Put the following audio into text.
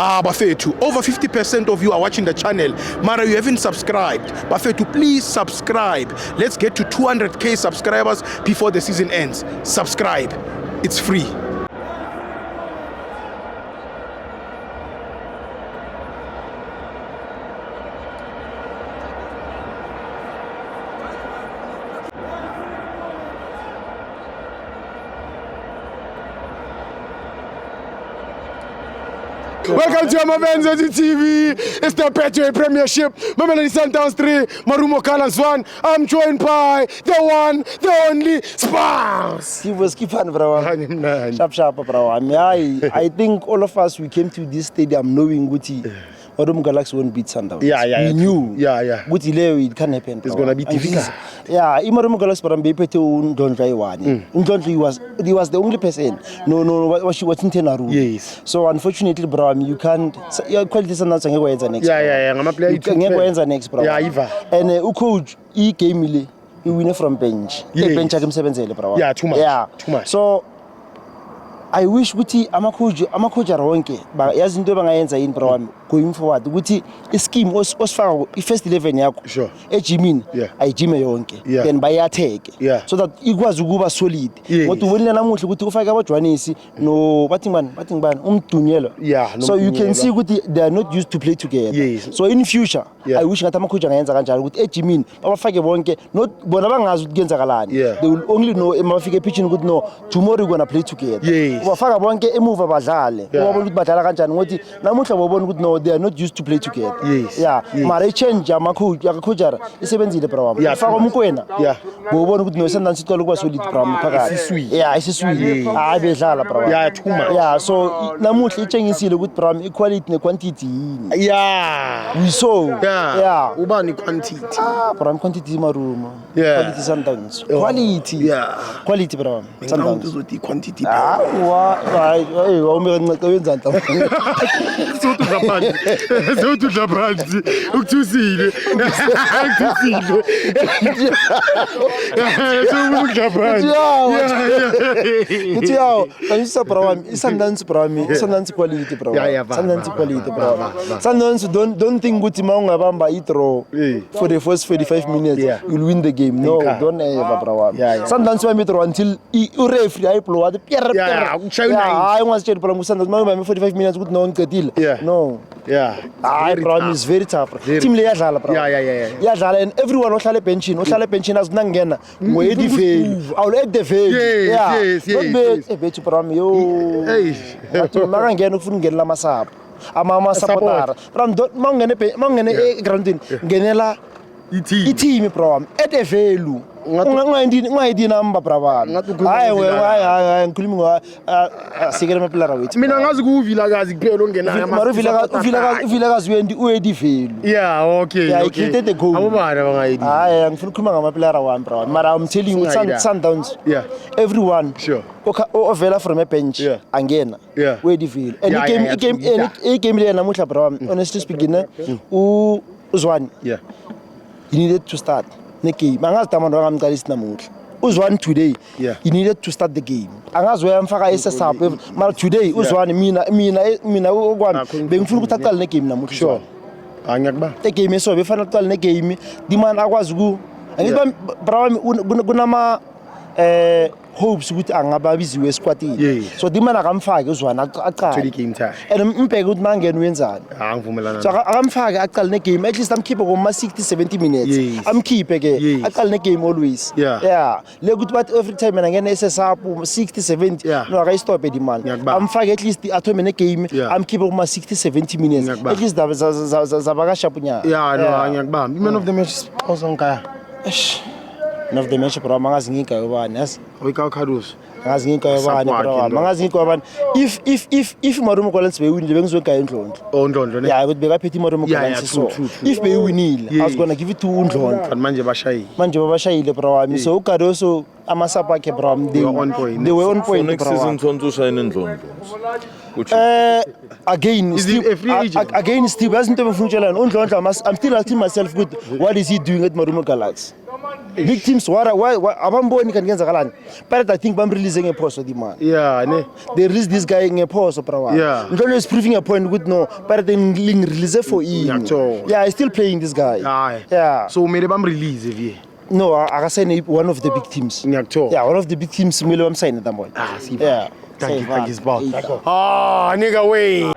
Bafethu, over 50% of you are watching the channel. Mara, you haven't subscribed. Bafethu, please subscribe. Let's get to 200k subscribers before the season ends. Subscribe. It's free. Welcome to Amavenza TV. It's the Betway Premiership. Mamelodi Sundowns 3, Marumo Colors 1. I'm joined by the one, the only Spars. He was keeping bro. Sharp, bro. I think all of us, we came to this stadium knowing Guti. Marumo Galaxy won't beat Sundowns. We knew. Guti Leo, it can happen. It's gonna be difficult. Marumo Galaxy but I'm don't try one. He was the only person. No, she was in Tenaru. Yes. So unfortunately, bro, you can't. Quality Sundowns can go next. I'm a player. You can go next, bro. And coach, he came he win from bench. Bench at him 7 bro. Too much. So I wish Guti amakuja ronke but yazinto bangayenza yini bro going forward ukuthi ischeme osifaka first 11 yakho sure ejimini ayijime yonke then bayatheke so that ikwazi ukuba solid ngoba ubonile namuhle ukuthi ufake abajwanisi no bathi ngibani umdunyelo so you can see ukuthi they are not used to play together so in future I wish ngathi amakuja ngayenza kanjalo ukuthi ejimini babafake bonke not bona bangazi ukuthi kuyenzakalani they will only know emafike pitchini ukuthi no tomorrow we gonna play together ubafaka bonke emuva badlale ubabona ukuthi badlala kanjani ngothi namuhla babona ukuthi no they are not used to play together mara change amakhujara isebenzile bro ufaka umkwena ubona ukuthi no Sundowns sicela ukuba solid bro phakathi isiswile bedlala bro so namuhla itshengisile ukuthi bro equality ne quantity yini we saw ubani quantity bro quantity Marumo quality Sundowns quality bro Sundowns uzothi quantity ukuthusile Sundowns quality bro Sundowns don't think ukuthi mawungabamba i-draw for the first 45 minutes you'll win the game no don't ever bro Sundowns will draw until referee ayiblow at I want to tell you, Sundowns 45 minutes with no one no. Bro, is very tough. Team le yadlala bro. Yadlala and everyone ohlale benchini as nangena. Moedi fail. Awule the fail. Not bet bro yo. Mara ngena ufuna ngena masap. Ama supporter. Bro mangene groundin ngenela i-team bro. At the value. Ngayidi number bro hayi ngikhuluma sikele maplayer wethu mina ngazi kuvila kazi kuphela ongenayo uvila kazi uyedi value okay created the goal abobana bangayidi hayi ngifuna ukukhuluma ngamaplayer wami bro mara I'm telling you Sundowns everyone sure ovela from a bench angena uyedi value and game le namuhla bro honestly speaking uzwani he needed to start the game. Uzwan today, he needed to start the game. Angazi wayamfaka SSR. Mara today uzwan mina ugwan bengifuna ukuthi aqale ne game namuhla. Sure. Angiyakba. The game so befana aqale ne game. Di man akwazi ku. Angithi bro kunama hopes ukuthi angababiziwe esquadini so dimana akamfake uzwana aqala game time and umbheke ukuthi mangene wenzani ngivumelana so akamfake aqala ne game at least amkhiphe ngoma 60-70 minutes amkhiphe ke aqala ne game always le ukuthi bathi every time mina ngene SSR 60-70 no akayistop edimani amfake at least athome ne game amkhiphe ngoma 60-70 minutes at least zabakashapunya no ngiyakubamba man of the match ozonka of the match bro mangazi ngika yobani yas oyika Carlos mangazi ngika yobani bro mangazi ngika yobani if Marumo Gallants bewinile bengizwenka eNdlondlo ne ukuthi bekaphethe Marumo Gallants so if bewinile I was going to give it to uNdlondlo manje bashayile bro wami so uGadoso amasapa akhe bro they were on point next season Tonto shine eNdlondlo Again, Is he a free agent? Again, Steve, I'm still asking myself, what is he doing at Marumo Galaxy? Big teams, why Abamboni can get Zagalan. But I think I'm releasing a post of the man. Yeah, ne. They release this guy in a post of Prawa. Yeah. Ndolo is proving a point with no, but then release for him. Yeah, he's still playing this guy. Yeah. So maybe I'm release if you. No, I can sign one of the big teams. Yeah, one of the big teams. I'm signing that boy. See. Yeah. Thank you, boss. Ah, nigga, way.